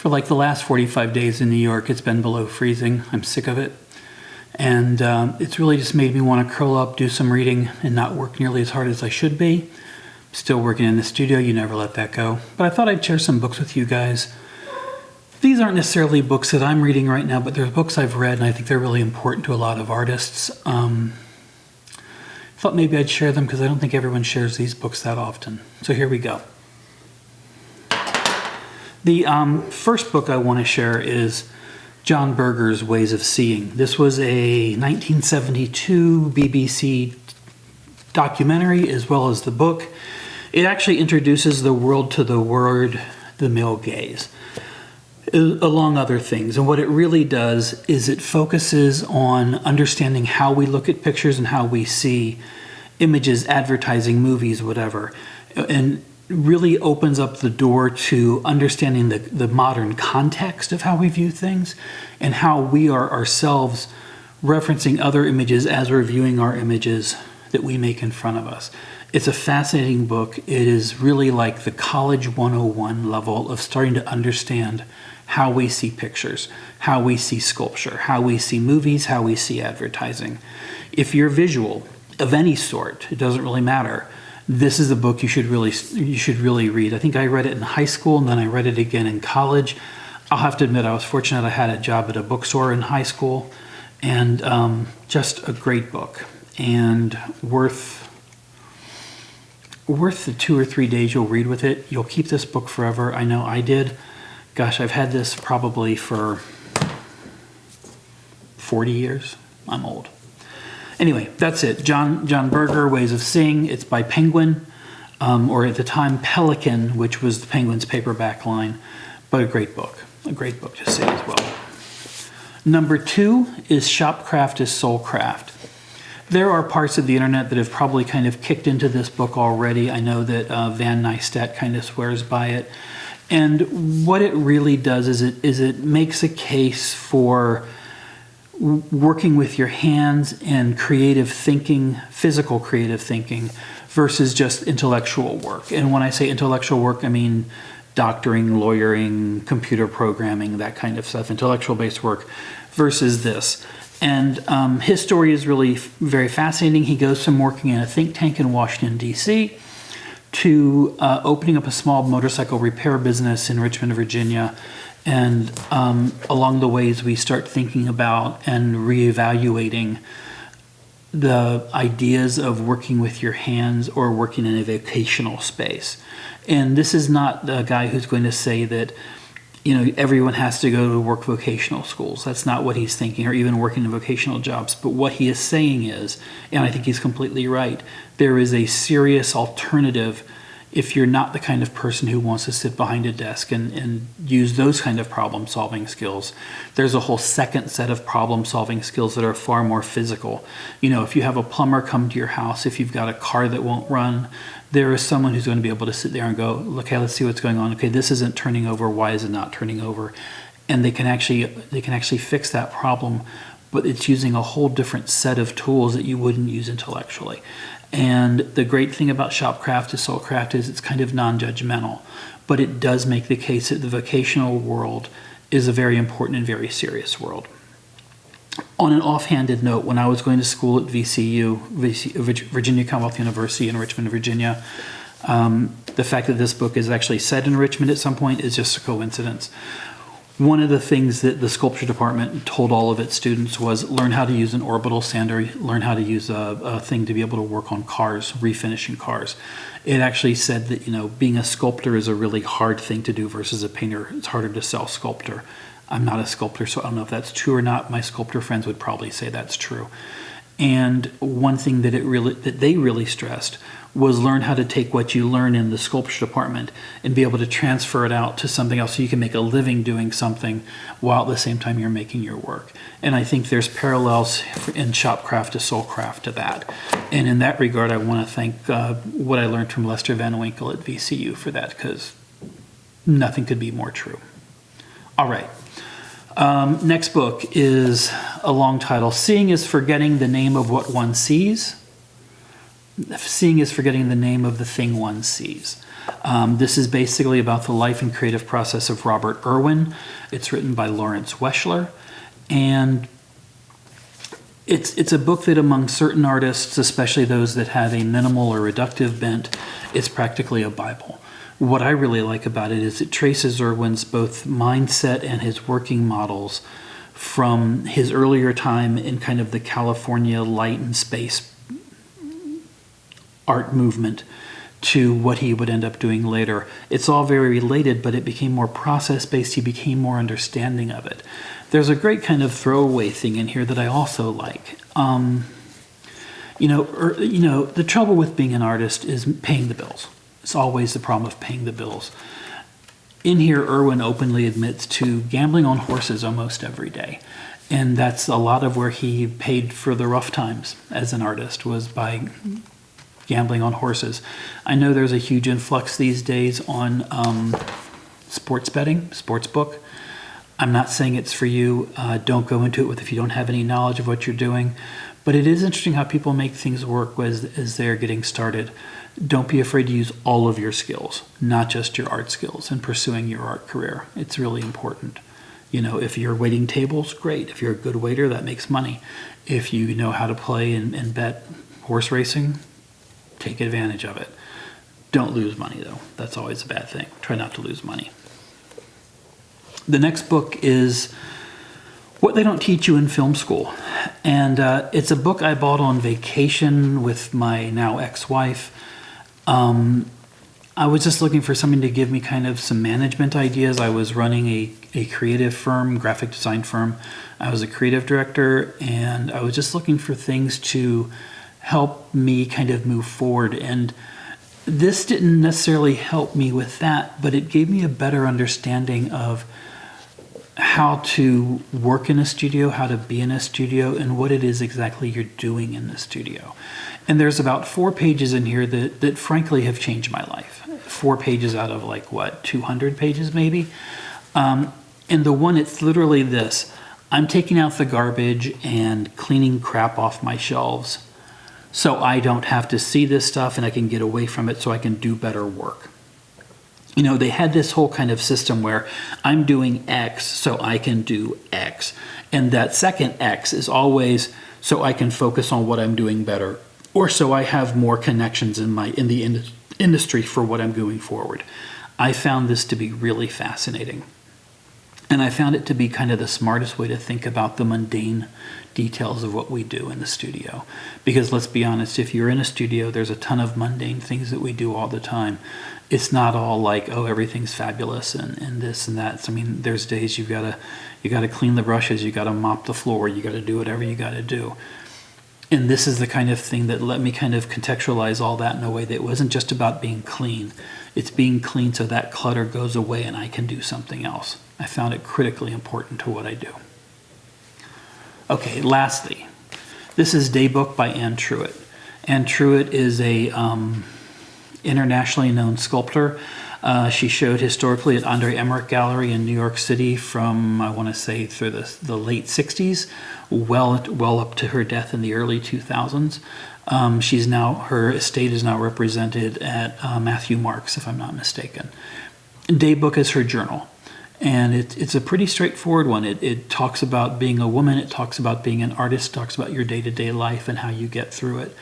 For like the last 45 days in New York, it's been below freezing. I'm sick of it. And it's really just made me want to curl up, do some reading, and not work nearly as hard as I should be. Still working in the studio, you never let that go. But I thought I'd share some books with you guys. These aren't necessarily books that I'm reading right now, but they're books I've read, and I think they're really important to a lot of artists. I thought maybe I'd share them because I don't think everyone shares these books that often. So here we go. The first book I want to share is John Berger's Ways of Seeing. This was a 1972 BBC documentary as well as the book. It actually introduces the world to the word, the male gaze, along other things. And what it really does is it focuses on understanding how we look at pictures and how we see images, advertising, movies, whatever. And really opens up the door to understanding the modern context of how we view things and how we are ourselves referencing other images as we're viewing our images that we make in front of us. It's a fascinating book. It is really like the college 101 level of starting to understand how we see pictures, how we see sculpture, how we see movies, how we see advertising. If you're visual of any sort, it doesn't really matter. This is a book you should really read. I think I read it in high school and then I read it again in college. I'll have to admit I was fortunate I had a job at a bookstore in high school, and just a great book and worth the 2 or 3 days you'll read with it. You'll keep this book forever. I know I did. Gosh, I've had this probably for 40 years. I'm old. Anyway, that's it. John Berger, Ways of Seeing. It's by Penguin, or at the time Pelican, which was the Penguin's paperback line. But a great book to say as well. Number 2 is Shopcraft is Soulcraft. There are parts of the internet that have probably kind of kicked into this book already. I know that Van Neistat kind of swears by it. And what it really does is it makes a case for working with your hands and creative thinking, physical creative thinking, versus just intellectual work. And when I say intellectual work, I mean doctoring, lawyering, computer programming, that kind of stuff, intellectual-based work, versus this. And his story is really very fascinating. He goes from working in a think tank in Washington, D.C., to opening up a small motorcycle repair business in Richmond, Virginia. And along the ways we start thinking about and reevaluating the ideas of working with your hands or working in a vocational space. And this is not the guy who's going to say that, you know, everyone has to go to work vocational schools. That's not what he's thinking, or even working in vocational jobs. But what he is saying is, and I think he's completely right, there is a serious alternative if you're not the kind of person who wants to sit behind a desk and use those kind of problem-solving skills. There's a whole second set of problem-solving skills that are far more physical. You know, if you have a plumber come to your house, if you've got a car that won't run, there is someone who's going to be able to sit there and go, okay, let's see what's going on. Okay, this isn't turning over. Why is it not turning over? And they can actually fix that problem, but it's using a whole different set of tools that you wouldn't use intellectually. And the great thing about Shopcraft is Soulcraft is it's kind of non-judgmental, but it does make the case that the vocational world is a very important and very serious world. On an offhanded note, when I was going to school at VCU, Virginia Commonwealth University in Richmond, Virginia, the fact that this book is actually set in Richmond at some point is just a coincidence. One of the things that the sculpture department told all of its students was learn how to use an orbital sander, learn how to use a thing to be able to work on cars, refinishing cars. It actually said that, you know, being a sculptor is a really hard thing to do versus a painter. It's harder to sell sculptor. I'm not a sculptor, so I don't know if that's true or not. My sculptor friends would probably say that's true. And one thing that they really stressed was learn how to take what you learn in the sculpture department and be able to transfer it out to something else so you can make a living doing something while at the same time you're making your work. And I think there's parallels in Shopcraft to Soulcraft to that. And in that regard, I want to thank what I learned from Lester Van Winkle at VCU for that, because nothing could be more true. All right. Next book is a long title. Seeing is Forgetting the Name of What One Sees. Seeing is forgetting the name of the thing one sees. This is basically about the life and creative process of Robert Irwin. It's written by Lawrence Weschler, and it's a book that among certain artists, especially those that have a minimal or reductive bent, it's practically a Bible. What I really like about it is it traces Irwin's both mindset and his working models from his earlier time in kind of the California light and space art movement to what he would end up doing later. It's all very related, but it became more process-based. He became more understanding of it. There's a great kind of throwaway thing in here that I also like. The trouble with being an artist is paying the bills. It's always the problem of paying the bills. In here, Irwin openly admits to gambling on horses almost every day. And that's a lot of where he paid for the rough times as an artist, was by gambling on horses. I know there's a huge influx these days on sports betting, sportsbook. I'm not saying it's for you. Don't go into it if you don't have any knowledge of what you're doing. But it is interesting how people make things work as they're getting started. Don't be afraid to use all of your skills, not just your art skills, in pursuing your art career. It's really important. If you're waiting tables, great. If you're a good waiter, that makes money. If you know how to play and bet horse racing, take advantage of it. Don't lose money, though. That's always a bad thing. Try not to lose money. The next book is What They Don't Teach You in Film School. And it's a book I bought on vacation with my now ex-wife. I was just looking for something to give me kind of some management ideas. I was running a creative firm, graphic design firm. I was a creative director, and I was just looking for things to help me kind of move forward. And this didn't necessarily help me with that, but it gave me a better understanding of how to work in a studio, how to be in a studio, and what it is exactly you're doing in the studio. And there's about 4 pages in here that frankly have changed my life. 4 pages out of 200 pages maybe. And the one, it's literally this: I'm taking out the garbage and cleaning crap off my shelves so I don't have to see this stuff and I can get away from it so I can do better work. They had this whole kind of system where I'm doing X so I can do X. And that second X is always so I can focus on what I'm doing better, or so I have more connections in the industry for what I'm doing forward. I found this to be really fascinating. And I found it to be kind of the smartest way to think about the mundane details of what we do in the studio. Because let's be honest, if you're in a studio, there's a ton of mundane things that we do all the time. It's not all like, oh, everything's fabulous and this and that. I mean, there's days you gotta clean the brushes, you gotta mop the floor, you gotta do whatever you gotta do. And this is the kind of thing that let me kind of contextualize all that in a way that it wasn't just about being clean. It's being clean so that clutter goes away and I can do something else. I found it critically important to what I do. Okay, lastly, this is Daybook by Anne Truitt. Anne Truitt is a internationally known sculptor. She showed historically at Andre Emmerich Gallery in New York City from, I want to say, through the late 60s, well up to her death in the early 2000s. Her estate is now represented at Matthew Marks, if I'm not mistaken. Daybook is her journal. And it's a pretty straightforward one. It talks about being a woman, it talks about being an artist, talks about your day-to-day life and how you get through it.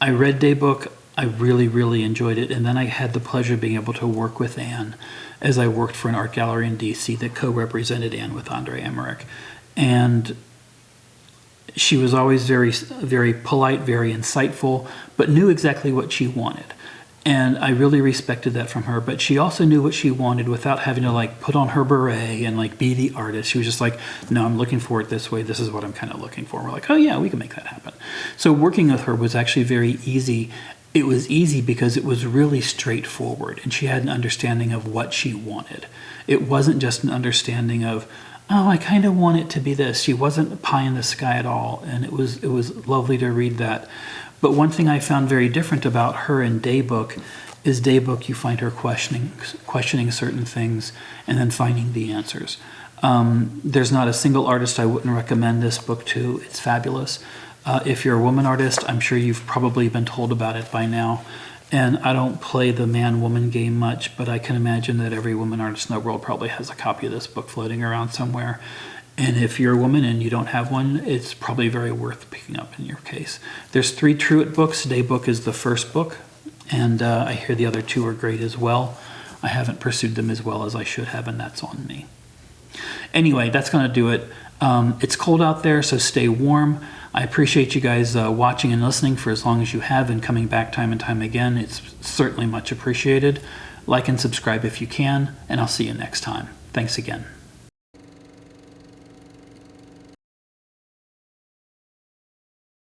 I read Daybook, I really, really enjoyed it, and then I had the pleasure of being able to work with Anne as I worked for an art gallery in DC that co-represented Anne with Andre Emmerich. And she was always very, very polite, very insightful, but knew exactly what she wanted. And I really respected that from her, but she also knew what she wanted without having to put on her beret and be the artist. She was just like, no, I'm looking for it this way. This is what I'm kind of looking for. And we're like, oh yeah, we can make that happen. So working with her was actually very easy. It was easy because it was really straightforward and she had an understanding of what she wanted. It wasn't just an understanding of, oh, I kind of want it to be this. She wasn't pie in the sky at all. And it was lovely to read that. But one thing I found very different about her in Daybook is Daybook, you find her questioning certain things and then finding the answers. There's not a single artist I wouldn't recommend this book to. It's fabulous. If you're a woman artist, I'm sure you've probably been told about it by now. And I don't play the man-woman game much, but I can imagine that every woman artist in the world probably has a copy of this book floating around somewhere. And if you're a woman and you don't have one, it's probably very worth picking up in your case. There's 3 Truett books. Daybook is the first book, and I hear the other 2 are great as well. I haven't pursued them as well as I should have, and that's on me. Anyway, that's going to do it. It's cold out there, so stay warm. I appreciate you guys watching and listening for as long as you have and coming back time and time again. It's certainly much appreciated. Like and subscribe if you can, and I'll see you next time. Thanks again.